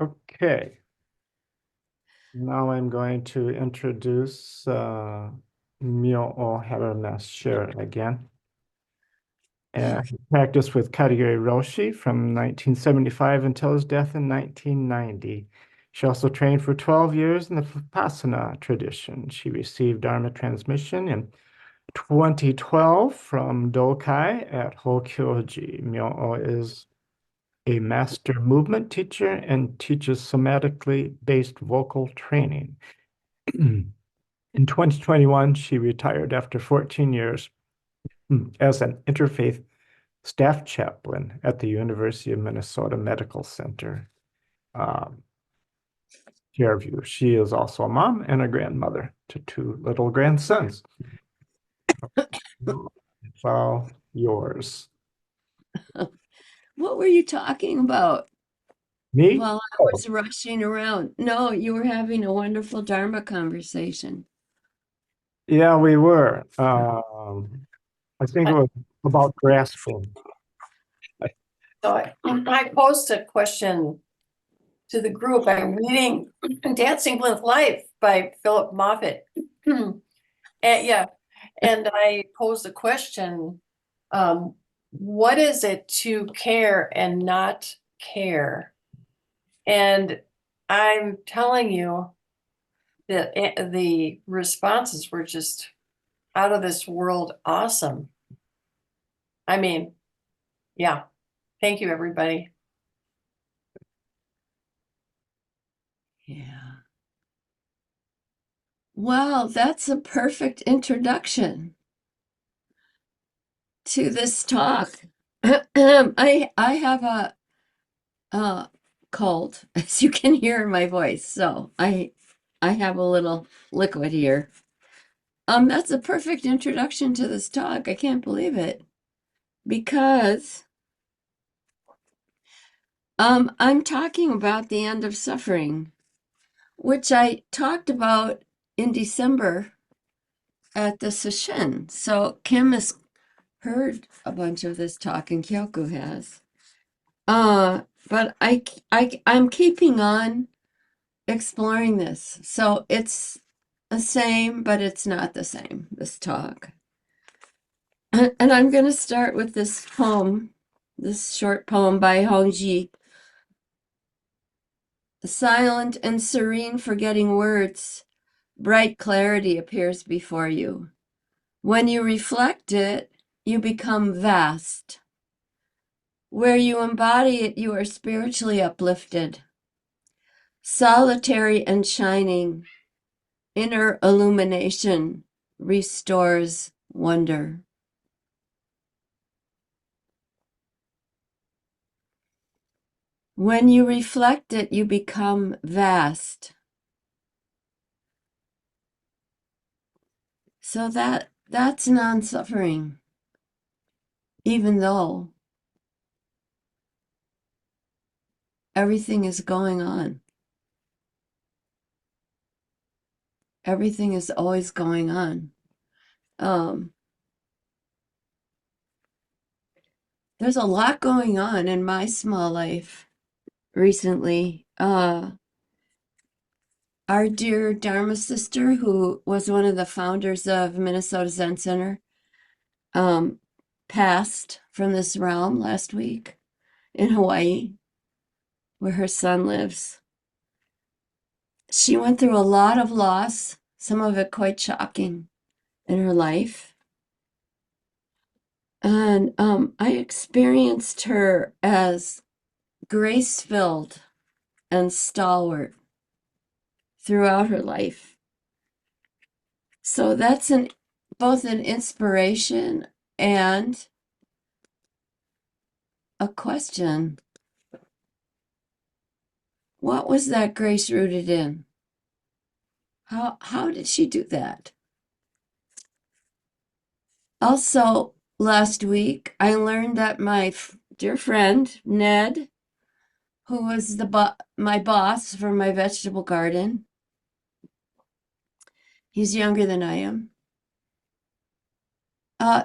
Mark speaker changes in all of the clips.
Speaker 1: Okay. Now I'm going to introduce Myo-O Habermas-Scher again. He practiced with Katagiri Roshi from 1975 until his death in 1990. She also trained for 12 years in the Vipassana tradition. She received Dharma transmission in 2012 from Dokai at Hokyoji. Myo-O is a master movement teacher and teaches somatically based vocal training. In 2021, she retired after 14 years as an interfaith staff chaplain at the University of Minnesota Medical Center, Fairview. She is also a mom and a grandmother to two little grandsons. It's all yours.
Speaker 2: What were you talking about
Speaker 1: Me?
Speaker 2: while I
Speaker 1: Oh,
Speaker 2: was rushing around? No, you were having a wonderful Dharma conversation.
Speaker 1: yeah, we were. I think it
Speaker 3: I-
Speaker 1: was about grasping.
Speaker 3: I posed a question to the group. I'm reading Dancing with Life by Philip Moffitt. And I posed a question, what is it to care and not care? And I'm telling you that the responses were just out of this world awesome. I mean, yeah. Thank you, everybody.
Speaker 2: Yeah. Well, that's a perfect introduction to this talk. I have a cold, as you can hear in my voice, so I have a little liquid here. That's a perfect introduction to this talk. I can't believe it. Because I'm talking about the end of suffering, which I talked about in December at the session. So Kim has heard a bunch of this talk, and Kyoku has. But I'm keeping on exploring this. So it's the same, but it's not the same, this talk. And I'm going to start with this poem, this short poem by Hokyoji. Silent and serene, forgetting words, bright clarity appears before you. When you reflect it, you become vast. Where you embody it, you are spiritually uplifted. Solitary and shining, inner illumination restores wonder. When you reflect it, you become vast. So that's non-suffering, even though everything is going on. Everything is always going on. There's a lot going on in my small life recently. Our dear Dharma sister, who was one of the founders of Minnesota Zen Center, passed from this realm last week in Hawaii, where her son lives. She went through a lot of loss, some of it quite shocking in her life. And I experienced her as grace-filled and stalwart throughout her life. So that's both an inspiration and a question. What was that grace rooted in? How did she do that? Also, last week, I learned that my dear friend, Ned, who was my boss for my vegetable garden, he's younger than I am,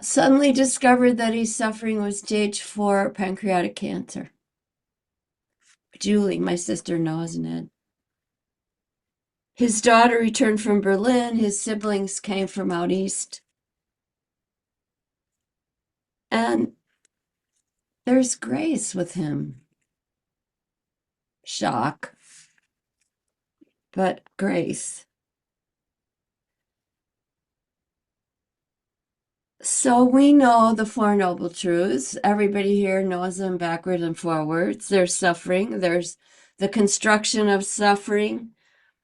Speaker 2: suddenly discovered that he's suffering with stage 4 pancreatic cancer. Julie, my sister, knows Ned. His daughter returned from Berlin. His siblings came from out east. And there's grace with him. Shock, but grace. So we know the Four Noble Truths. Everybody here knows them backwards and forwards. There's suffering. There's the construction of suffering.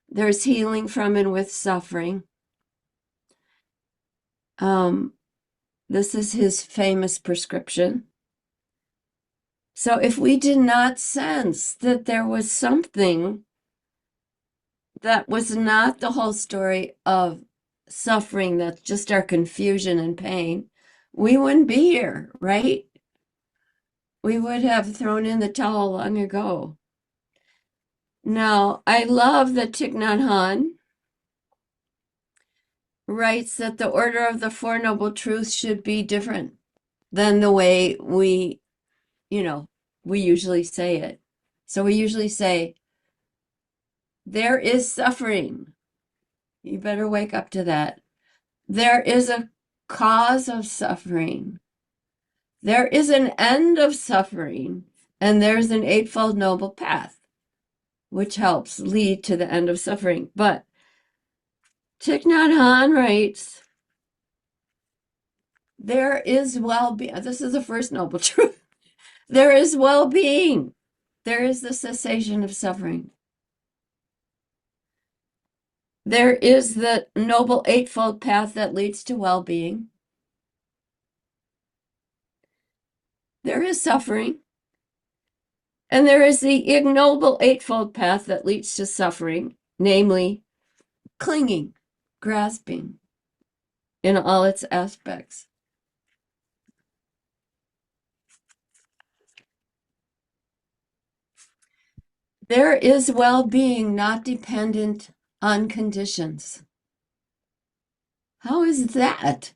Speaker 2: There's healing from and with suffering. This is his famous prescription. So if we did not sense that there was something that was not the whole story of suffering, that's just our confusion and pain, we wouldn't be here, right? We would have thrown in the towel long ago. Now, I love that Thich Nhat Hanh writes that the order of the Four Noble Truths should be different than the way we usually say it. So we usually say, there is suffering. You better wake up to that. There is a cause of suffering. There is an end of suffering, and there's an Eightfold Noble Path, which helps lead to the end of suffering. But Thich Nhat Hanh writes, there is well-being. This is the first noble truth. There is well-being. There is the cessation of suffering. There is the Noble Eightfold Path that leads to well-being. There is suffering. And there is the ignoble Eightfold Path that leads to suffering, namely clinging, grasping in all its aspects. There is well-being not dependent on conditions. How is that?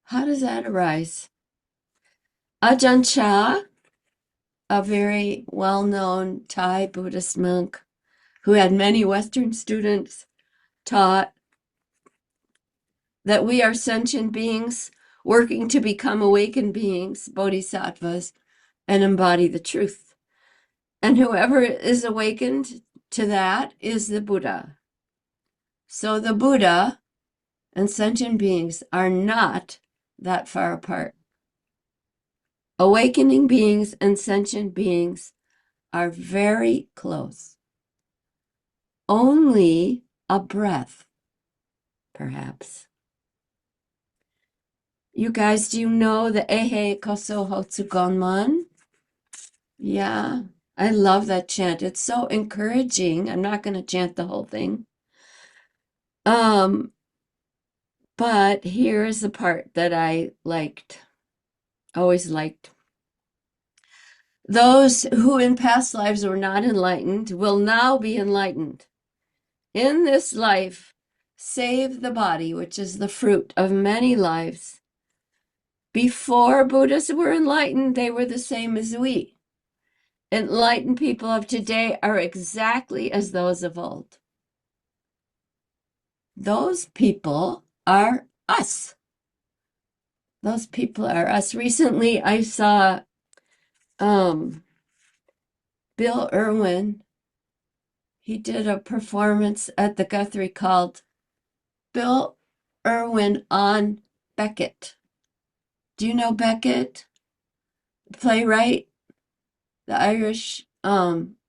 Speaker 2: How does that arise? Ajahn Chah, a very well-known Thai Buddhist monk who had many Western students, taught that we are sentient beings working to become awakened beings, bodhisattvas, and embody the truth. And whoever is awakened to that is the Buddha. So the Buddha and sentient beings are not that far apart. Awakening beings and sentient beings are very close. Only a breath, perhaps. You guys, do you know the Ehe Koso Hotsugonman? Yeah, I love that chant. It's so encouraging. I'm not going to chant the whole thing. But here is the part that I liked, always liked. Those who in past lives were not enlightened will now be enlightened. In this life, save the body, which is the fruit of many lives. Before Buddhists were enlightened, they were the same as we. Enlightened people of today are exactly as those of old. Those people are us. Those people are us. Recently, I saw Bill Irwin. He did a performance at the Guthrie called Bill Irwin on Beckett. Do you know Beckett? Playwright? The Irish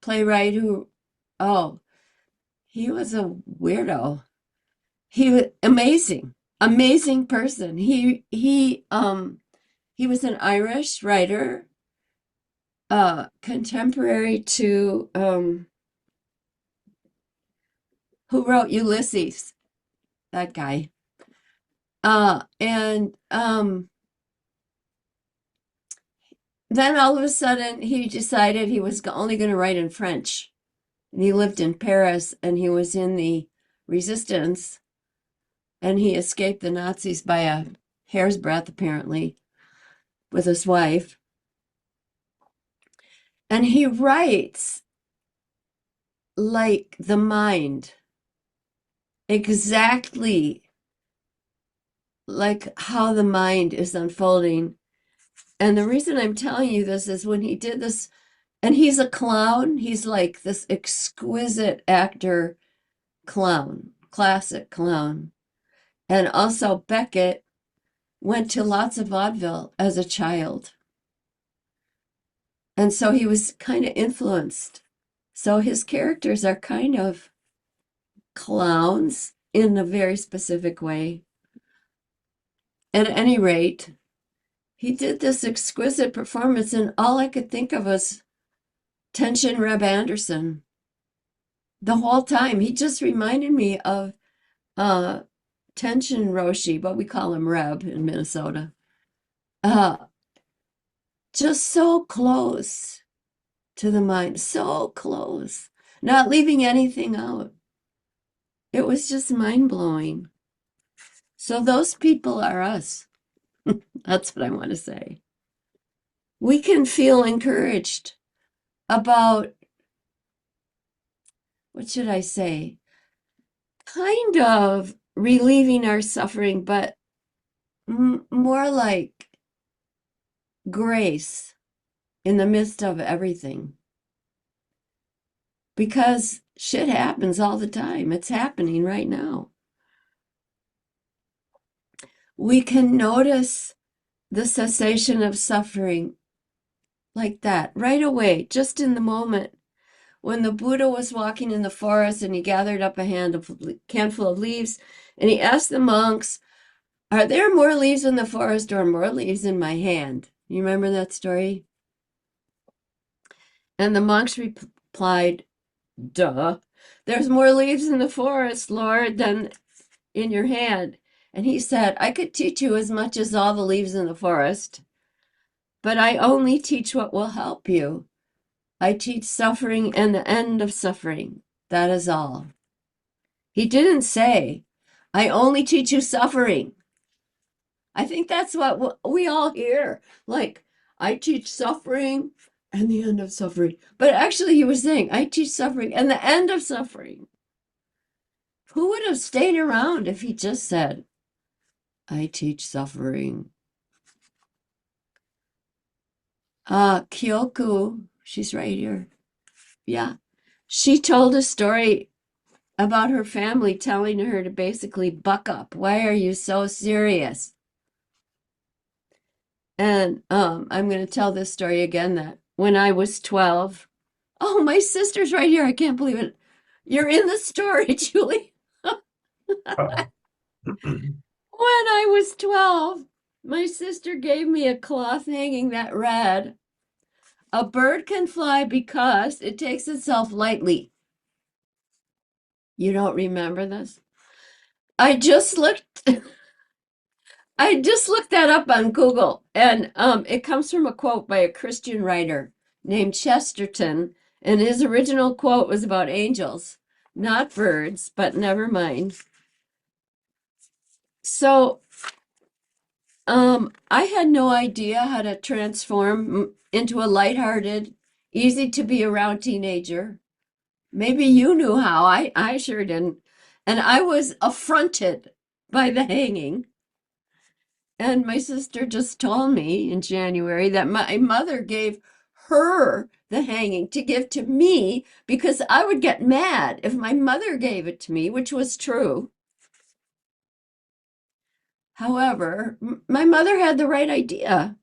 Speaker 2: playwright who, he was a weirdo. He was amazing person. He was an Irish writer, contemporary to who wrote Ulysses, that guy. And then all of a sudden he decided he was only going to write in French. And he lived in Paris and he was in the resistance. And he escaped the Nazis by a hair's breadth, apparently, with his wife. And he writes like the mind, exactly like how the mind is unfolding. And the reason I'm telling you this is when he did this, and he's a clown, he's like this exquisite actor clown, classic clown. And also Beckett went to lots of vaudeville as a child. And so he was kind of influenced. So his characters are kind of clowns in a very specific way. At any rate, he did this exquisite performance, and all I could think of was Tenshin Reb Anderson. The whole time, he just reminded me of Tenshin Roshi, but we call him Reb in Minnesota. Just so close to the mind, so close, not leaving anything out. It was just mind-blowing. So those people are us. That's what I want to say. We can feel encouraged about, what should I say? Kind of relieving our suffering, but more like grace in the midst of everything. Because shit happens all the time. It's happening right now. We can notice the cessation of suffering like that right away, just in the moment. When the Buddha was walking in the forest and he gathered up a handful of leaves and he asked the monks, "Are there more leaves in the forest or more leaves in my hand?" You remember that story? And the monks replied, "Duh, there's more leaves in the forest, Lord, than in your hand." And he said, "I could teach you as much as all the leaves in the forest, but I only teach what will help you. I teach suffering and the end of suffering. That is all." He didn't say, "I only teach you suffering." I think that's what we all hear. Like, I teach suffering and the end of suffering. But actually, he was saying, I teach suffering and the end of suffering. Who would have stayed around if he just said, I teach suffering? Kyoku, she's right here. Yeah. She told a story about her family telling her to basically buck up. Why are you so serious? And I'm going to tell this story again, that when I was 12, oh, my sister's right here. I can't believe it. You're in the story, Julie. When I was 12, my sister gave me a cloth hanging that read, "A bird can fly because it takes itself lightly." You don't remember this? I just looked that up on Google, and it comes from a quote by a Christian writer named Chesterton, and his original quote was about angels, not birds, but never mind. So I had no idea how to transform into a lighthearted, easy to be around teenager. Maybe you knew how. I sure didn't. And I was affronted by the hanging. And my sister just told me in January that my mother gave her the hanging to give to me because I would get mad if my mother gave it to me, which was true. However, my mother had the right idea,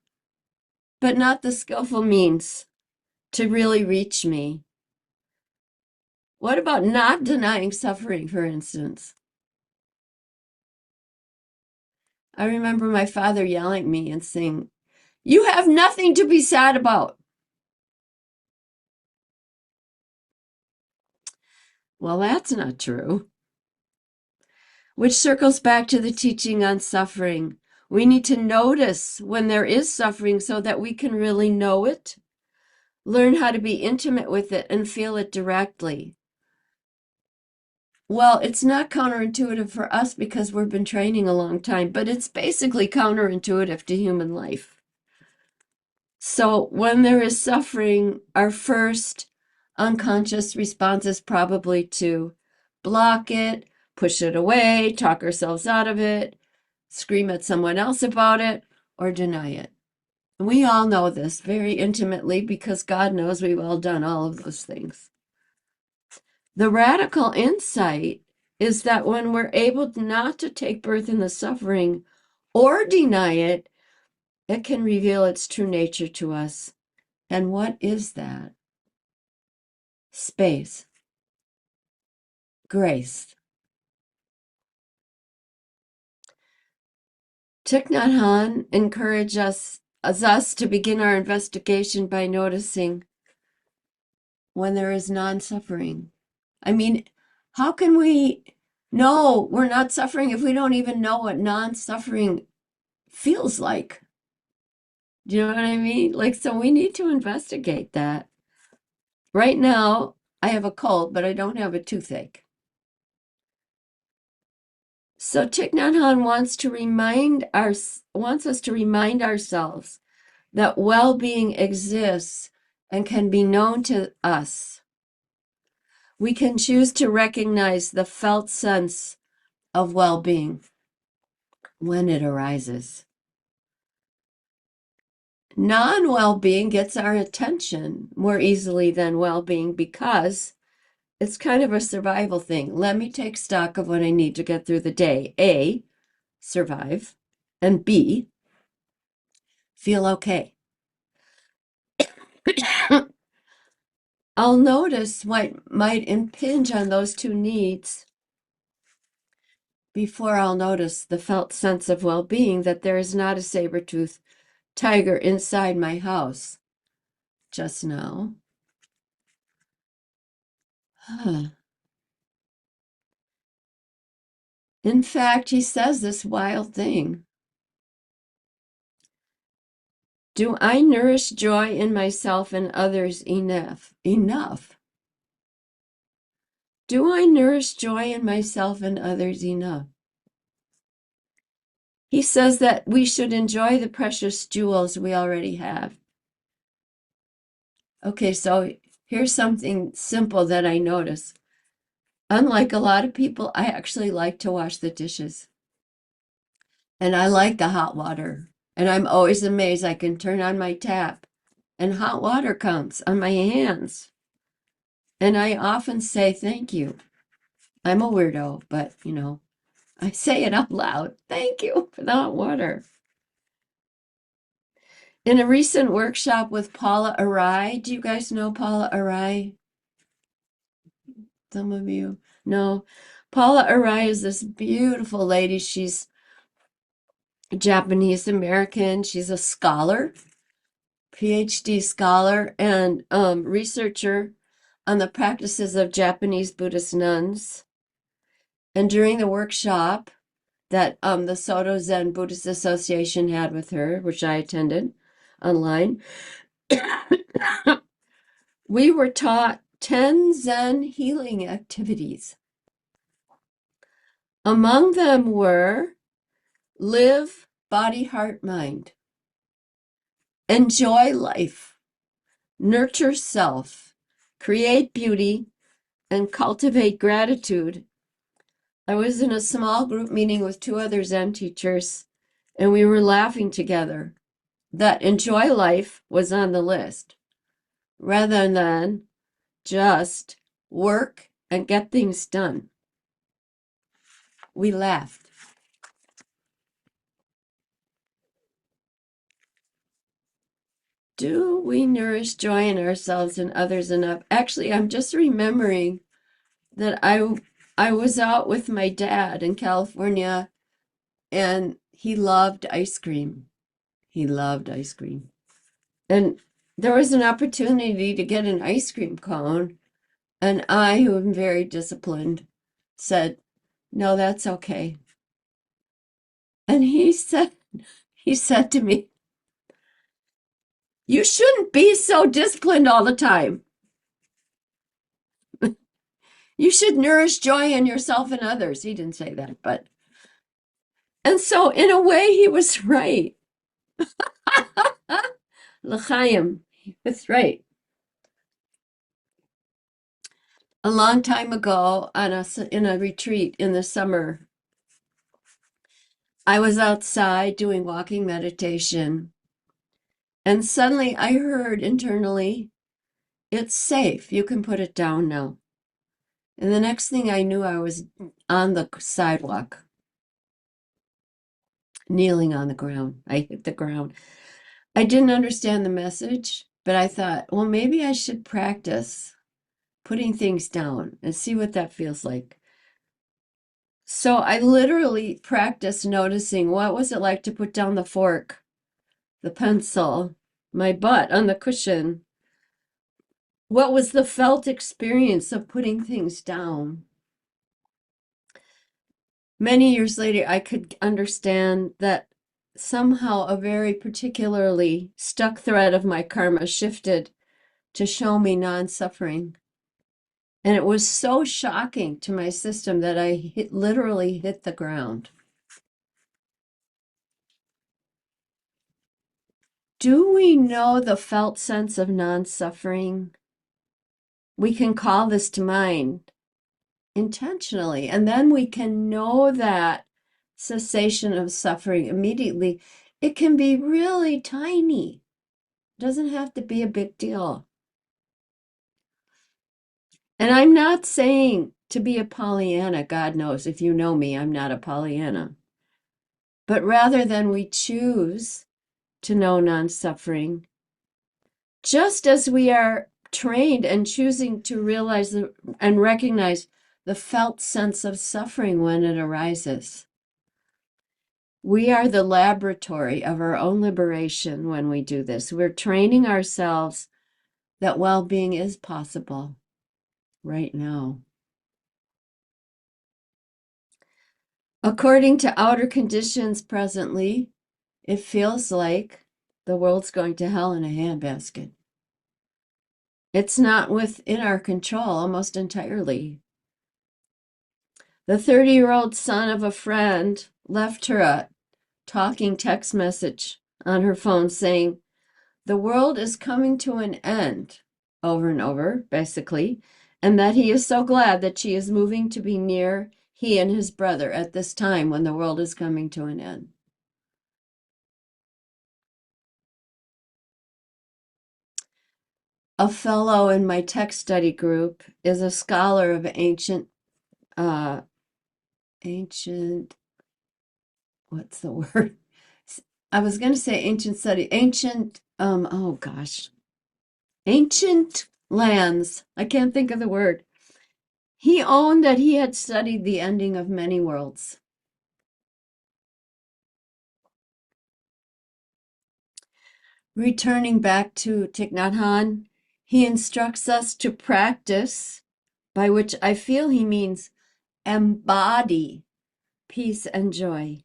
Speaker 2: but not the skillful means to really reach me. What about not denying suffering, for instance? I remember my father yelling at me and saying, "You have nothing to be sad about." Well, that's not true. Which circles back to the teaching on suffering. We need to notice when there is suffering so that we can really know it, learn how to be intimate with it, and feel it directly. Well, it's not counterintuitive for us because we've been training a long time, but it's basically counterintuitive to human life. So when there is suffering, our first unconscious response is probably to block it, push it away, talk ourselves out of it, scream at someone else about it, or deny it. We all know this very intimately because God knows we've all done all of those things. The radical insight is that when we're able not to take birth in the suffering or deny it, it can reveal its true nature to us. And what is that? Space, grace. Thich Nhat Hanh encouraged us to begin our investigation by noticing when there is non-suffering. I mean, how can we know we're not suffering if we don't even know what non-suffering feels like? Do you know what I mean? Like, so we need to investigate that. Right now, I have a cold, but I don't have a toothache. So Thich Nhat Hanh wants us to remind ourselves that well-being exists and can be known to us. We can choose to recognize the felt sense of well-being when it arises. Non-well-being gets our attention more easily than well-being because it's kind of a survival thing. Let me take stock of what I need to get through the day. A, survive, and B, feel okay. I'll notice what might impinge on those two needs before I'll notice the felt sense of well-being that there is not a saber-toothed tiger inside my house just now. In fact, he says this wild thing. Do I nourish joy in myself and others enough? Do I nourish joy in myself and others enough? He says that we should enjoy the precious jewels we already have. Okay, so here's something simple that I notice. Unlike a lot of people, I actually like to wash the dishes. And I like the hot water. And I'm always amazed I can turn on my tap and hot water comes on my hands. And I often say thank you. I'm a weirdo, but I say it out loud. Thank you for the hot water. In a recent workshop with Paula Arai, do you guys know Paula Arai? Some of you know. Paula Arai is this beautiful lady. She's Japanese American. She's a scholar, PhD scholar, and researcher on the practices of Japanese Buddhist nuns. And during the workshop that the Soto Zen Buddhist Association had with her, which I attended online, we were taught 10 Zen healing activities. Among them were live body, heart, mind, enjoy life, nurture self, create beauty, and cultivate gratitude. I was in a small group meeting with 2 other Zen teachers, and we were laughing together that enjoy life was on the list rather than just work and get things done. We laughed. Do we nourish joy in ourselves and others enough? Actually, I'm just remembering that I was out with my dad in California, and he loved ice cream. He loved ice cream. And there was an opportunity to get an ice cream cone, and I, who am very disciplined, said, "No, that's okay." And he said to me, "You shouldn't be so disciplined all the time. You should nourish joy in yourself and others." He didn't say that, but. And so in a way, he was right. L'chaim. That's right. A long time ago, in a retreat in the summer, I was outside doing walking meditation, and suddenly I heard internally, "It's safe. You can put it down now." And the next thing I knew, I was on the sidewalk, kneeling on the ground. I hit the ground. I didn't understand the message, but I thought, well, maybe I should practice putting things down and see what that feels like. So I literally practiced noticing what was it like to put down the fork, the pencil, my butt on the cushion. What was the felt experience of putting things down? Many years later, I could understand that somehow a very particularly stuck thread of my karma shifted to show me non-suffering. And it was so shocking to my system that I literally hit the ground. Do we know the felt sense of non-suffering? We can call this to mind intentionally, and then we can know that cessation of suffering immediately. It can be really tiny. It doesn't have to be a big deal. And I'm not saying to be a Pollyanna. God knows, if you know me, I'm not a Pollyanna. But rather than we choose to know non-suffering, just as we are trained and choosing to realize and recognize the felt sense of suffering when it arises. We are the laboratory of our own liberation when we do this. We're training ourselves that well-being is possible right now. According to outer conditions presently, it feels like the world's going to hell in a handbasket. It's not within our control almost entirely. The 30-year-old son of a friend left her a talking text message on her phone saying, "The world is coming to an end," over and over, basically, and that he is so glad that she is moving to be near he and his brother at this time when the world is coming to an end. A fellow in my text study group is a scholar of ancient, what's the word? I was going to say ancient study, ancient lands. I can't think of the word. He owned that he had studied the ending of many worlds. Returning back to Thich Nhat Hanh, he instructs us to practice, by which I feel he means embody peace and joy.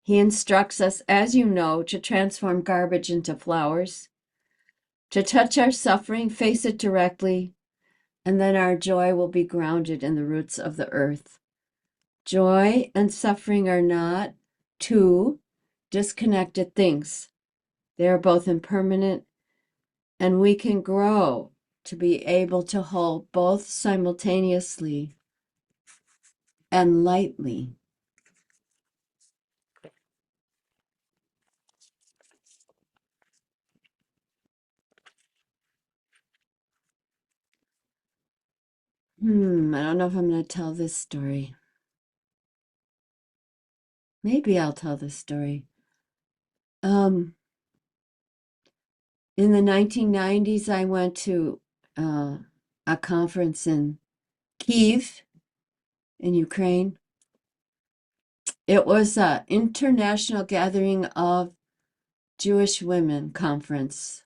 Speaker 2: He instructs us, as you know, to transform garbage into flowers, to touch our suffering, face it directly, and then our joy will be grounded in the roots of the earth. Joy and suffering are not two disconnected things. They are both impermanent, and we can grow to be able to hold both simultaneously and lightly. I don't know if I'm going to tell this story. Maybe I'll tell this story. In the 1990s, I went to a conference in Kyiv, in Ukraine. It was an international gathering of Jewish women conference.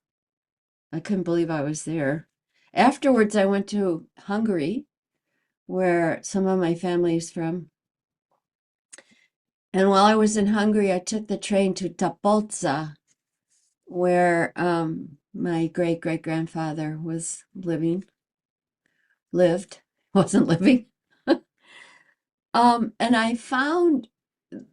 Speaker 2: I couldn't believe I was there. Afterwards, I went to Hungary, where some of my family is from. And while I was in Hungary, I took the train to Tapolca, where my great-great-grandfather wasn't living. And I found,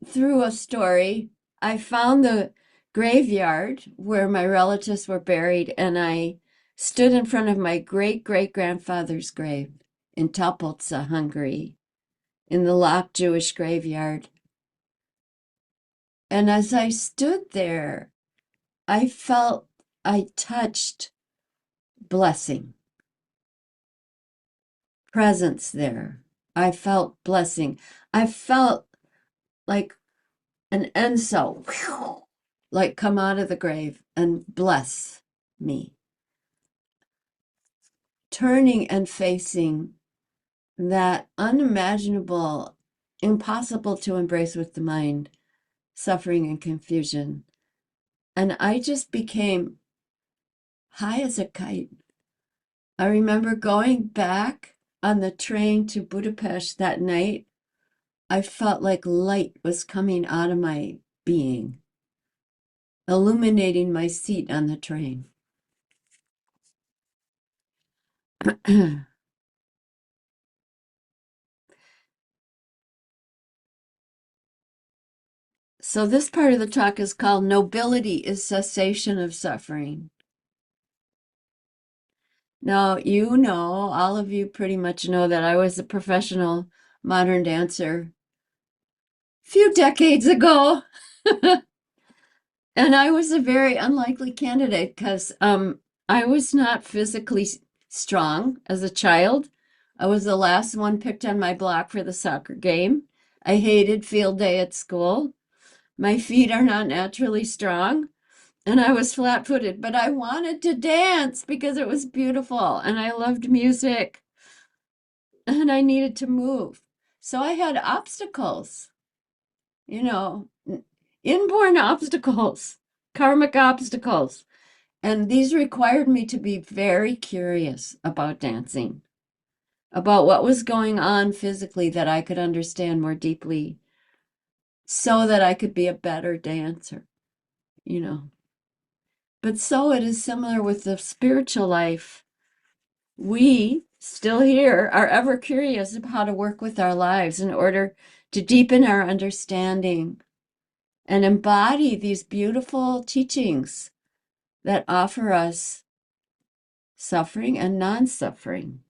Speaker 2: through a story, I found the graveyard where my relatives were buried, and I stood in front of my great-great-grandfather's grave in Tapolca, Hungary, in the locked Jewish graveyard. And as I stood there, I felt I touched blessing, presence there. I felt blessing. I felt like an enso, like come out of the grave and bless me. Turning and facing that unimaginable, impossible to embrace with the mind, suffering and confusion. And I just became high as a kite. I remember going back on the train to Budapest that night. I felt like light was coming out of my being, illuminating my seat on the train. So this part of the talk is called Nobility is Cessation of Suffering. Now, you know, all of you pretty much know that I was a professional modern dancer a few decades ago. And I was a very unlikely candidate because I was not physically strong as a child. I was the last one picked on my block for the soccer game. I hated field day at school. My feet are not naturally strong. And I was flat-footed, but I wanted to dance because it was beautiful and I loved music and I needed to move. So I had obstacles, you know, inborn obstacles, karmic obstacles. And these required me to be very curious about dancing, about what was going on physically that I could understand more deeply so that I could be a better dancer, you know. But so it is similar with the spiritual life. We, still here, are ever curious about how to work with our lives in order to deepen our understanding and embody these beautiful teachings that offer us suffering and non-suffering.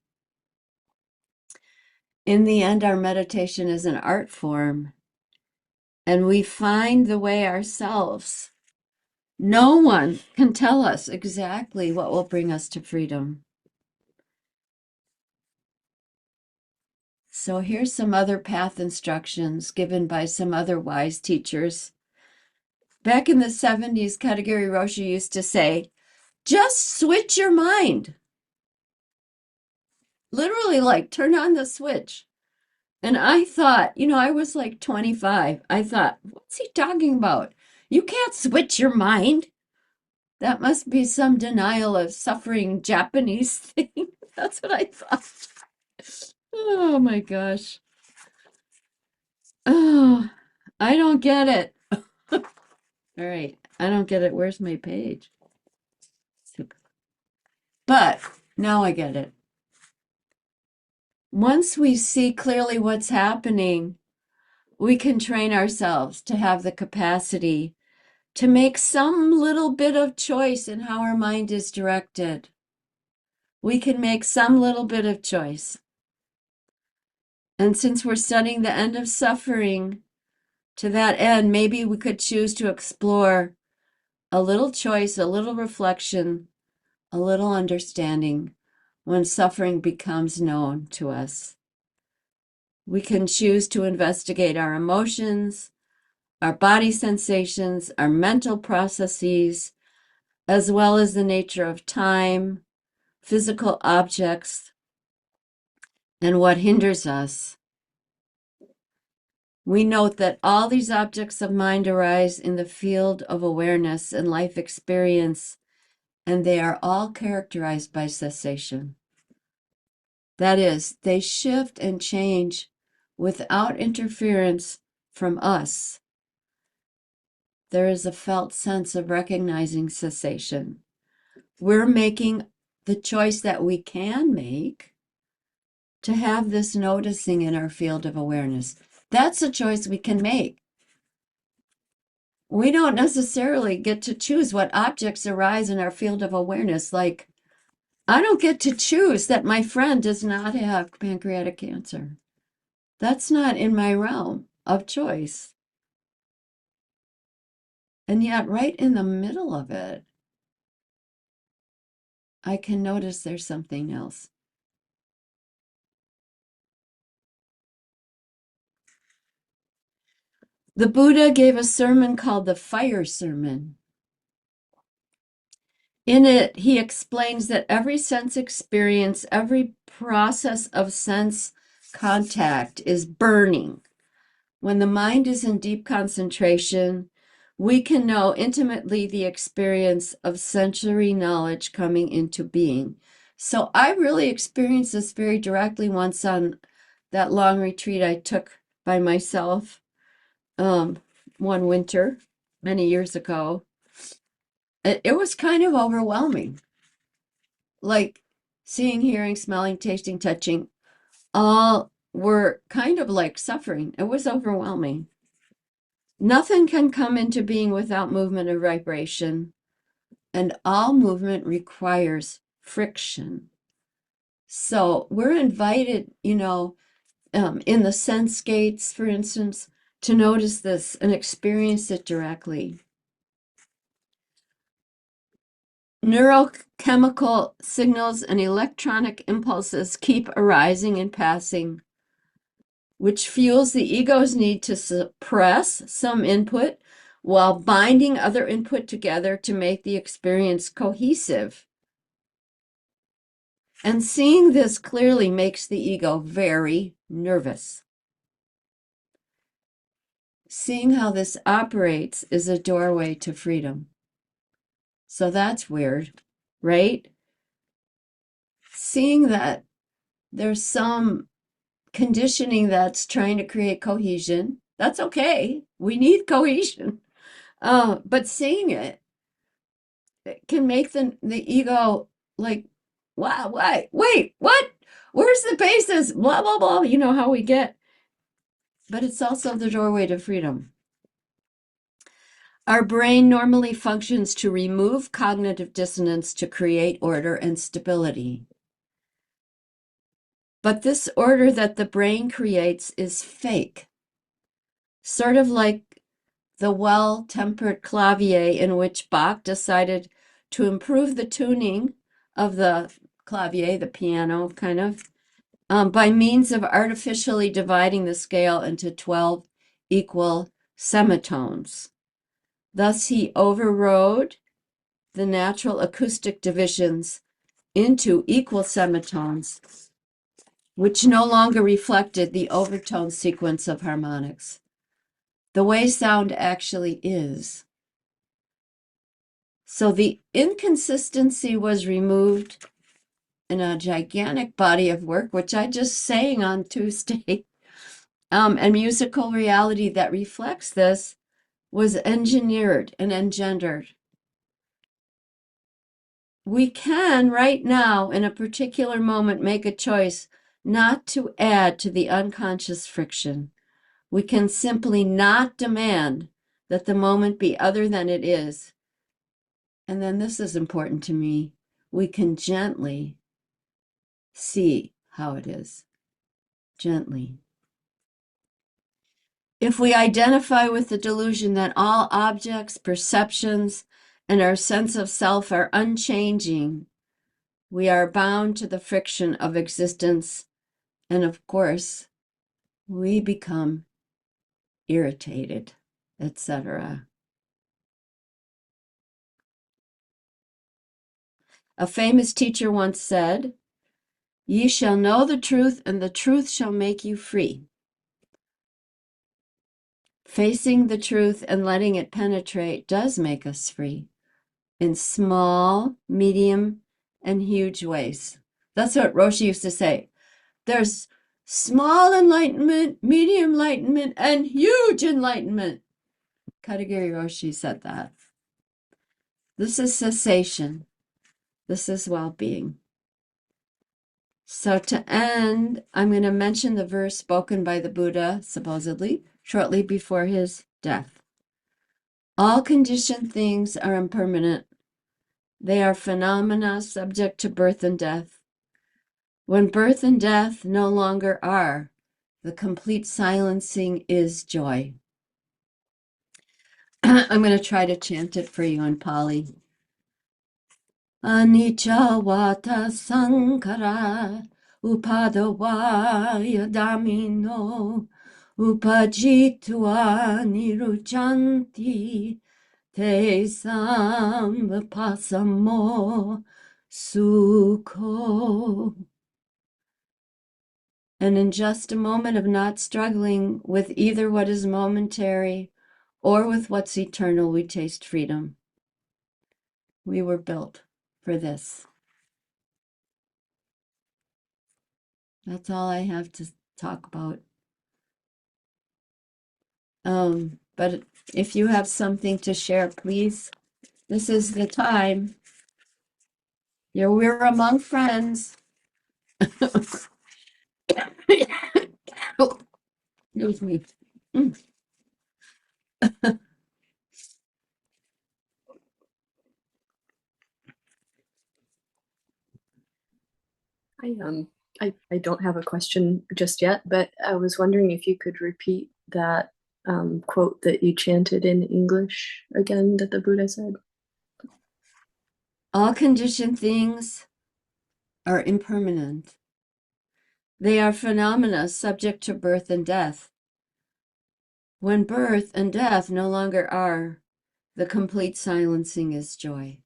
Speaker 2: In the end, our meditation is an art form, and we find the way ourselves. No one can tell us exactly what will bring us to freedom. So here's some other path instructions given by some other wise teachers. Back in the 70s, Katagiri Roshi used to say, just switch your mind. Literally, like, turn on the switch. And I thought, you know, I was like 25. I thought, what's he talking about? You can't switch your mind. That must be some denial of suffering Japanese thing. That's what I thought. Oh my gosh. Oh, I don't get it. All right, I don't get it. Where's my page? But now I get it. Once we see clearly what's happening, we can train ourselves to have the capacity to make some little bit of choice in how our mind is directed. We can make some little bit of choice. And since we're studying the end of suffering, to that end, maybe we could choose to explore a little choice, a little reflection, a little understanding when suffering becomes known to us. We can choose to investigate our emotions, our body sensations, our mental processes, as well as the nature of time, physical objects, and what hinders us. We note that all these objects of mind arise in the field of awareness and life experience, and they are all characterized by cessation. That is, they shift and change without interference from us. There is a felt sense of recognizing cessation. We're making the choice that we can make to have this noticing in our field of awareness. That's a choice we can make. we don't necessarily get to choose what objects arise in our field of awareness. Like, I don't get to choose that my friend does not have pancreatic cancer. That's not in my realm of choice. And yet, right in the middle of it, I can notice there's something else. The Buddha gave a sermon called the Fire Sermon. In it, he explains that every sense experience, every process of sense contact is burning. When the mind is in deep concentration, we can know intimately the experience of sensory knowledge coming into being. So I really experienced this very directly once on that long retreat I took by myself one winter many years ago. It was kind of overwhelming. Like seeing, hearing, smelling, tasting, touching, all were kind of like suffering. It was overwhelming. Nothing can come into being without movement or vibration, and all movement requires friction. So we're invited, in the sense gates, for instance, to notice this and experience it directly. Neurochemical signals and electronic impulses keep arising and passing, which fuels the ego's need to suppress some input while binding other input together to make the experience cohesive. And seeing this clearly makes the ego very nervous. Seeing how this operates is a doorway to freedom. So that's weird, right? Seeing that there's some conditioning that's trying to create cohesion, that's okay. We need cohesion. But seeing it can make the ego like, wow, wait, what? Where's the basis? Blah, blah, blah. You know how we get. But it's also the doorway to freedom. Our brain normally functions to remove cognitive dissonance to create order and stability. But this order that the brain creates is fake, sort of like the well-tempered clavier in which Bach decided to improve the tuning of the clavier, the piano, kind of, by means of artificially dividing the scale into 12 equal semitones. Thus, he overrode the natural acoustic divisions into equal semitones, which no longer reflected the overtone sequence of harmonics, the way sound actually is. So the inconsistency was removed in a gigantic body of work, which I just sang on Tuesday, and musical reality that reflects this was engineered and engendered. We can right now, in a particular moment, make a choice not to add to the unconscious friction. We can simply not demand that the moment be other than it is. And then this is important to me. We can gently see how it is. Gently. If we identify with the delusion that all objects, perceptions, and our sense of self are unchanging, we are bound to the friction of existence, and of course, we become irritated, etc. A famous teacher once said, "Ye shall know the truth, and the truth shall make you free." Facing the truth and letting it penetrate does make us free in small, medium, and huge ways. That's what Roshi used to say. There's small enlightenment, medium enlightenment, and huge enlightenment. Katagiri Roshi said that. This is cessation. This is well-being. So to end, I'm going to mention the verse spoken by the Buddha, supposedly, shortly before his death. All conditioned things are impermanent. They are phenomena subject to birth and death. When birth and death no longer are, the complete silencing is joy. I'm going to try to chant it for you in Pali. Anicca vata sankhara upadavaya dhamino upajitva niruchanti te samvipasamo sukho. And in just a moment of not struggling with either what is momentary or with what's eternal, we taste freedom. We were built for this. That's all I have to talk about. But if you have something to share, please, this is the time. We're among friends. Oh, excuse me.
Speaker 4: I don't have a question just yet, but I was wondering if you could repeat that quote that you chanted in English again that the Buddha said.
Speaker 2: All conditioned things are impermanent. They are phenomena subject to birth and death. When birth and death no longer are, the complete silencing is joy.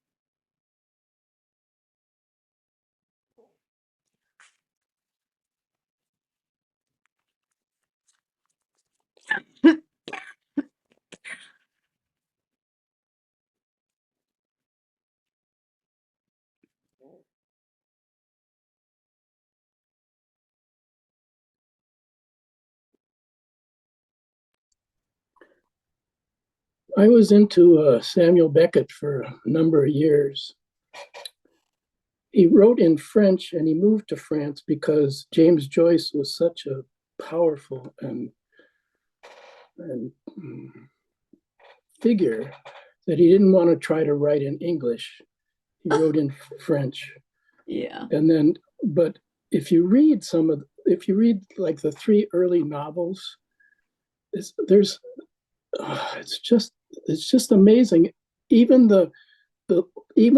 Speaker 5: I was into Samuel Beckett for a number of years. He wrote in French and he moved to France because James Joyce was such a powerful and figure that he didn't want to try to write in English. He wrote in French.
Speaker 2: Yeah.
Speaker 5: And then, but if you read like the three early novels, it's just amazing. Even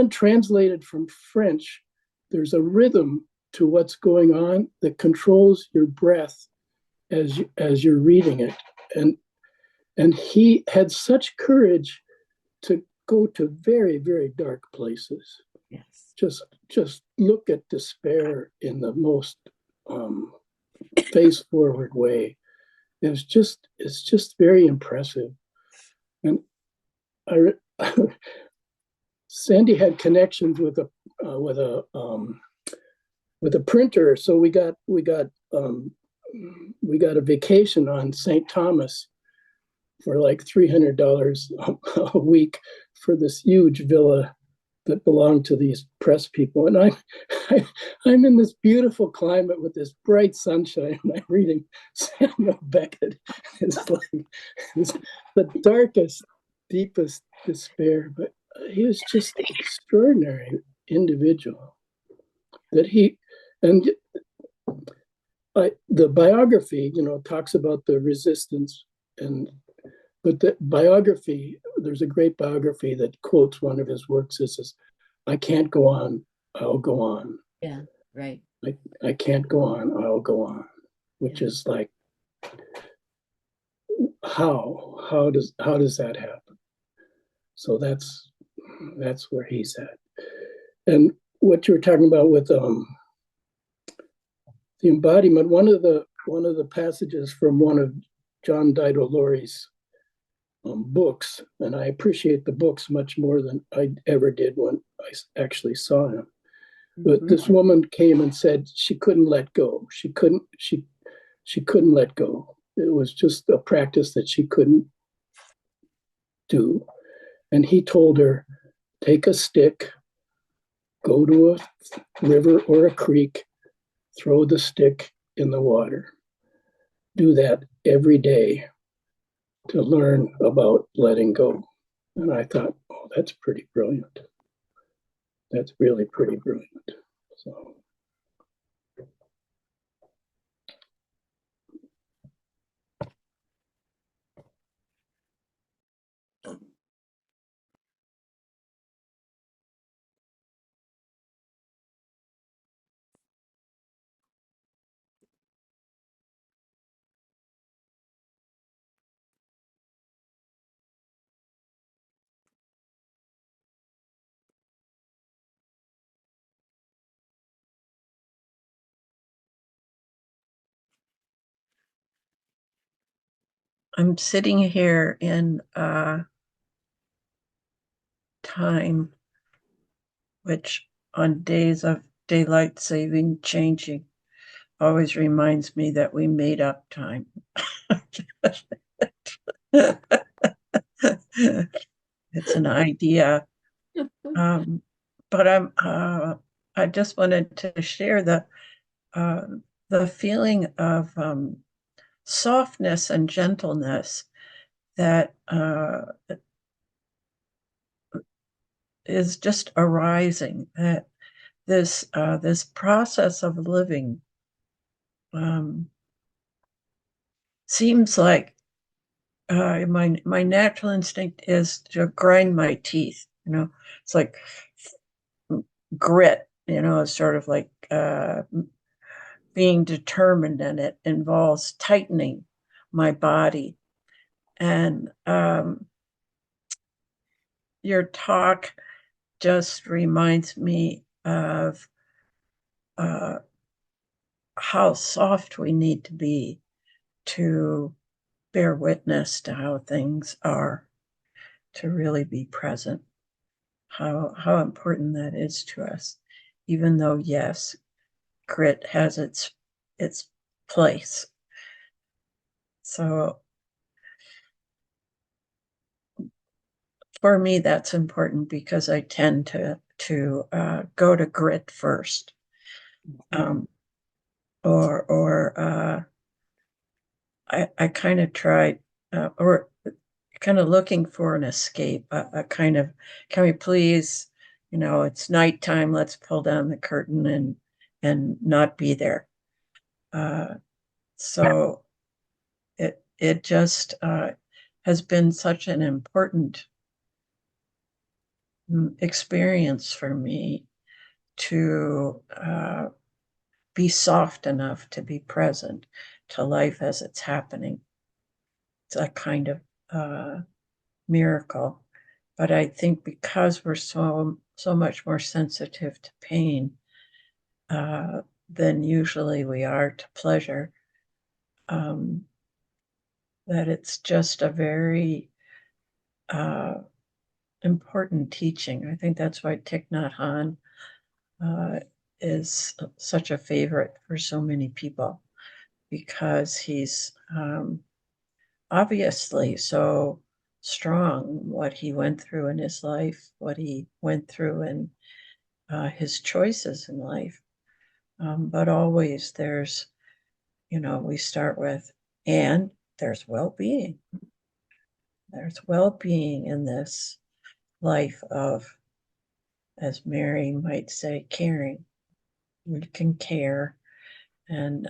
Speaker 5: translated from French, there's a rhythm to what's going on that controls your breath as you're reading it. And he had such courage to go to very, very dark places.
Speaker 2: Yes.
Speaker 5: Just look at despair in the most face forward way. It's just very impressive. And Sandy had connections with a printer, so we got a vacation on St. Thomas for like $300 a week for this huge villa that belonged to these press people. And I'm in this beautiful climate with this bright sunshine, and I'm reading Samuel Beckett. It's like the darkest, deepest despair, but he was just an extraordinary individual. The biography, talks about the resistance, but the biography, there's a great biography that quotes one of his works. It says, "I can't go on, I'll go on."
Speaker 2: Yeah, right.
Speaker 5: I can't go on, I'll go on, which is like, how does that happen? So that's where he's at. And what you were talking about with the embodiment, one of the passages from one of John Dido Laurie's books, and I appreciate the books much more than I ever did when I actually saw him. But this woman came and said she couldn't let go. She couldn't let go. It was just a practice that she couldn't do. And he told her, take a stick, go to a river or a creek, throw the stick in the water. Do that every day to learn about letting go. And I thought, oh, that's pretty brilliant. That's really pretty brilliant. So
Speaker 6: I'm sitting here in time, which on days of daylight saving changing always reminds me that we made up time. It's an idea. But I just wanted to share the feeling of softness and gentleness that is just arising. That this process of living seems like my natural instinct is to grind my teeth. It's like grit. It's sort of like being determined, and it involves tightening my body. And your talk just reminds me of how soft we need to be to bear witness to how things are, to really be present, how important that is to us, even though, yes, grit has its place. So for me, that's important because I tend to go to grit first, or I kind of tried, or kind of looking for an escape, a kind of, can we please, it's nighttime, let's pull down the curtain and not be there. So it just has been such an important experience for me to be soft enough to be present to life as it's happening. It's a kind of miracle. But I think because we're so much more sensitive to pain than usually we are to pleasure, that it's just a very important teaching. I think that's why Thich Nhat Hanh is such a favorite for so many people, because he's obviously so strong, what he went through in his life, what he went through in his choices in life. But always there's, we start with, and there's well-being. There's well-being in this life of, as Mary might say, caring. We can care, and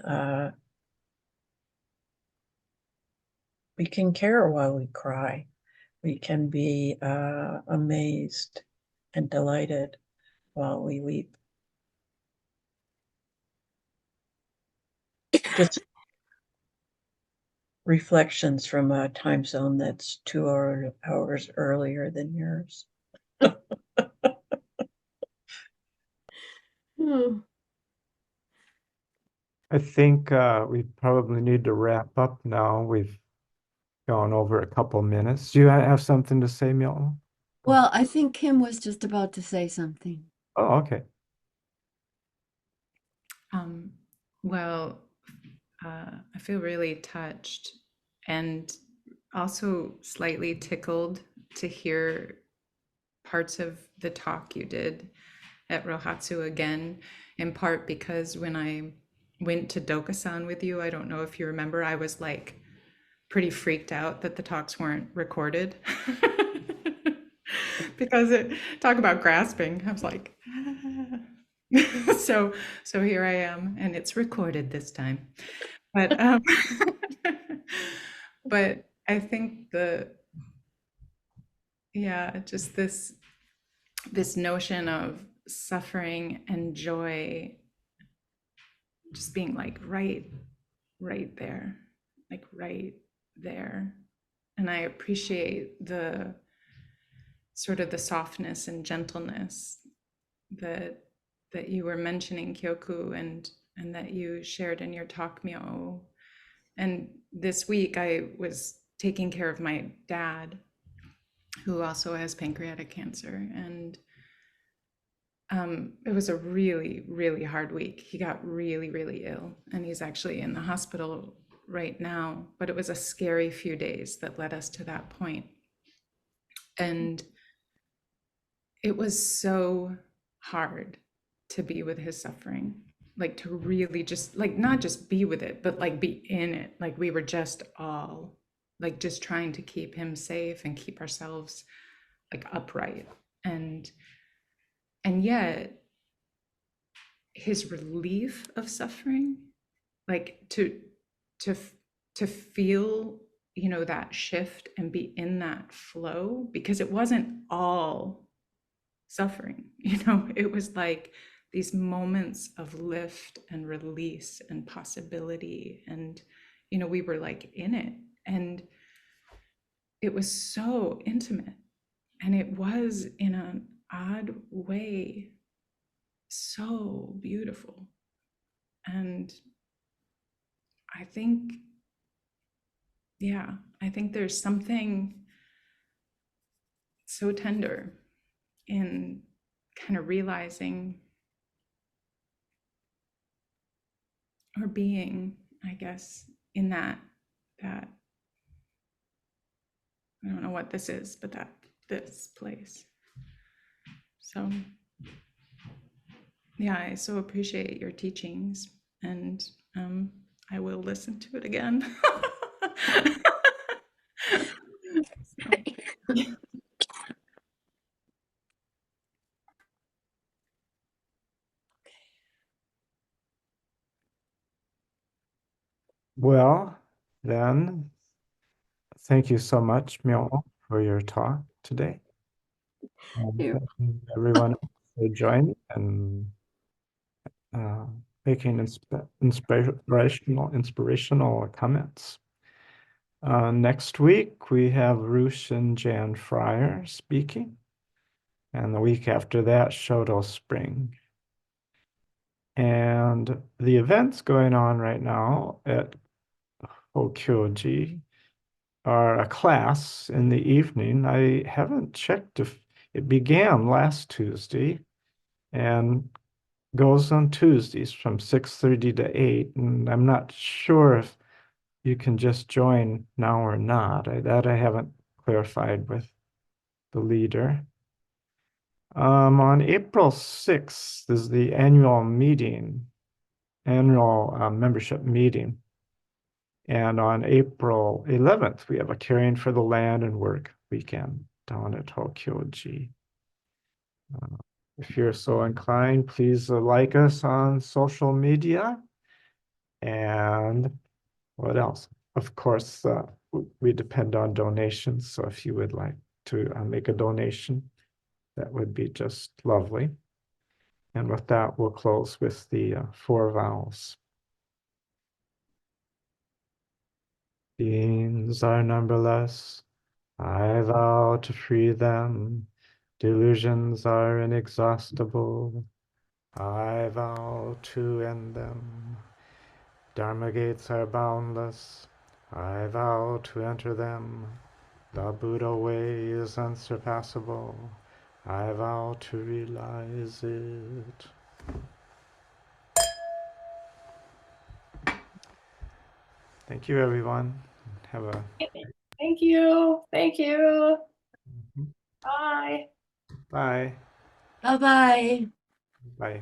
Speaker 6: we can care while we cry. We can be amazed and delighted while we weep. Just reflections from a time zone that's 2 hours earlier than yours.
Speaker 1: I think we probably need to wrap up now. We've gone over a couple minutes. Do you have something to say, Milton?
Speaker 2: Well, I think Kim was just about to say something.
Speaker 1: Oh, okay.
Speaker 7: Well, I feel really touched and also slightly tickled to hear parts of the talk you did at Rohatsu again, in part because when I went to Dokusan with you, I don't know if you remember, I was like pretty freaked out that the talks weren't recorded. because talk about grasping. I was like, so here I am, and it's recorded this time. But but I think just this notion of suffering and joy just being like right there, like right there. And I appreciate the sort of the softness and gentleness that you were mentioning, Kyoku, and that you shared in your talk, Myo. And this week I was taking care of my dad, who also has pancreatic cancer, and it was a really, really hard week. He got really, really ill, and he's actually in the hospital right now. But it was a scary few days that led us to that point. And it was so hard to be with his suffering, like to really just like not just be with it, but like be in it. Like we were just all like just trying to keep him safe and keep ourselves like upright. And yet his relief of suffering, like to feel, you know, that shift and be in that flow, because it wasn't all suffering, you know, it was like these moments of lift and release and possibility. And, you know, we were like in it, and it was so intimate, and it was in an odd way so beautiful. And I think, I think there's something so tender in kind of realizing or being, I guess, in that I don't know what this is, but this place. So yeah, I so appreciate your teachings, and I will listen to it again.
Speaker 1: Well, then, thank you so much, Myo, for your talk today. And
Speaker 2: You're-
Speaker 1: thank you everyone for joining and making inspirational comments. Next week, we have Rush and Jan Fryer speaking. And the week after that, Shoto Spring. And the events going on right now at Hokyoji are a class in the evening. I haven't checked if it began last Tuesday and goes on Tuesdays from 6:30 to 8. And I'm not sure if you can just join now or not. That I haven't clarified with the leader. On April 6th is the annual membership meeting. And on April 11th, we have a Caring for the Land and Work weekend down at Hokyoji. If you're so inclined, please like us on social media. And what else? Of course, we depend on donations. So if you would like to make a donation, that would be just lovely. And with that, we'll close with the 4 vows. Beings are numberless. I vow to free them. Delusions are inexhaustible. I vow to end them. Dharma gates are boundless. I vow to enter them. The Buddha way is unsurpassable. I vow to realize it. Thank you, everyone. Have a
Speaker 3: Thank you. Thank you. Bye.
Speaker 1: bye.
Speaker 2: Bye-bye.
Speaker 1: Bye.